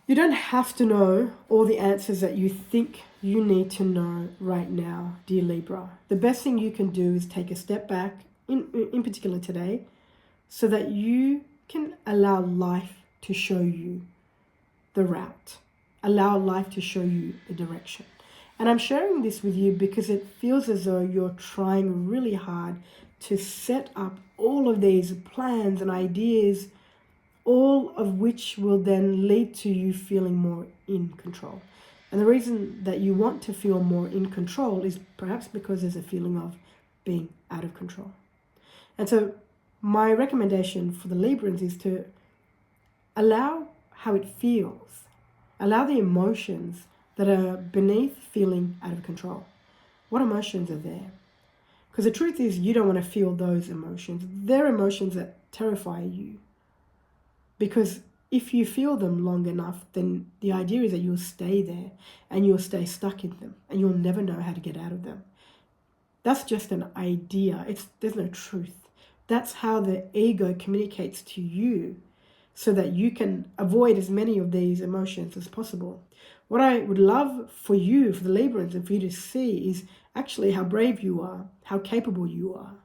You don't have to know all the answers that you think you need to know right now, dear Libra. The best thing you can do is take a step back, in particular today, so that you can allow life to show you the route. Allow life to show you the direction. And I'm sharing this with you because it feels as though you're trying really hard to set up all of these plans and ideas, all of which will then lead to you feeling more in control. And the reason that you want to feel more in control is perhaps because there's a feeling of being out of control. And so my recommendation for the Librans is to allow how it feels. Allow the emotions that are beneath feeling out of control. What emotions are there? Because the truth is, you don't want to feel those emotions. They're emotions that terrify you. Because if you feel them long enough, then the idea is that you'll stay there and you'll stay stuck in them and you'll never know how to get out of them. That's just an idea. There's no truth. That's how the ego communicates to you so that you can avoid as many of these emotions as possible. What I would love for you, for the Librans, and for you to see is actually how brave you are, how capable you are.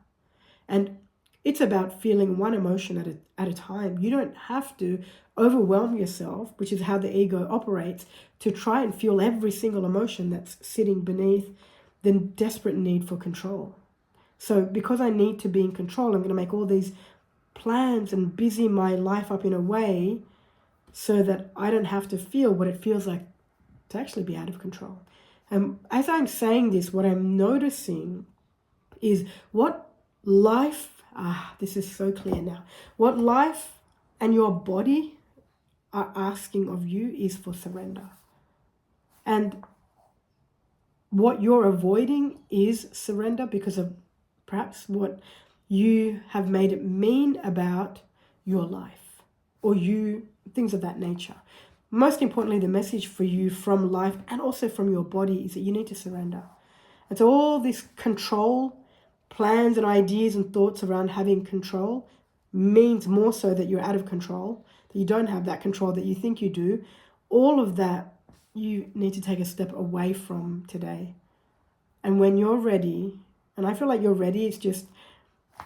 And it's about feeling one emotion at a time. You don't have to overwhelm yourself, which is how the ego operates, to try and feel every single emotion that's sitting beneath the desperate need for control. So because I need to be in control, I'm going to make all these plans and busy my life up in a way so that I don't have to feel what it feels like to actually be out of control. And as I'm saying this, what I'm noticing is what life, this is so clear now, what life and your body are asking of you is for surrender. And what you're avoiding is surrender because of perhaps what you have made it mean about your life or you, things of that nature. Most importantly, the message for you from life and also from your body is that you need to surrender. And so all this control, plans and ideas and thoughts around having control means more so that you're out of control, that you don't have that control that you think you do. All of that you need to take a step away from today. And when you're ready, and I feel like you're ready, it's just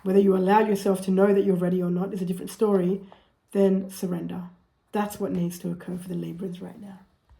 whether you allow yourself to know that you're ready or not is a different story, then surrender. That's what needs to occur for the Librans right now.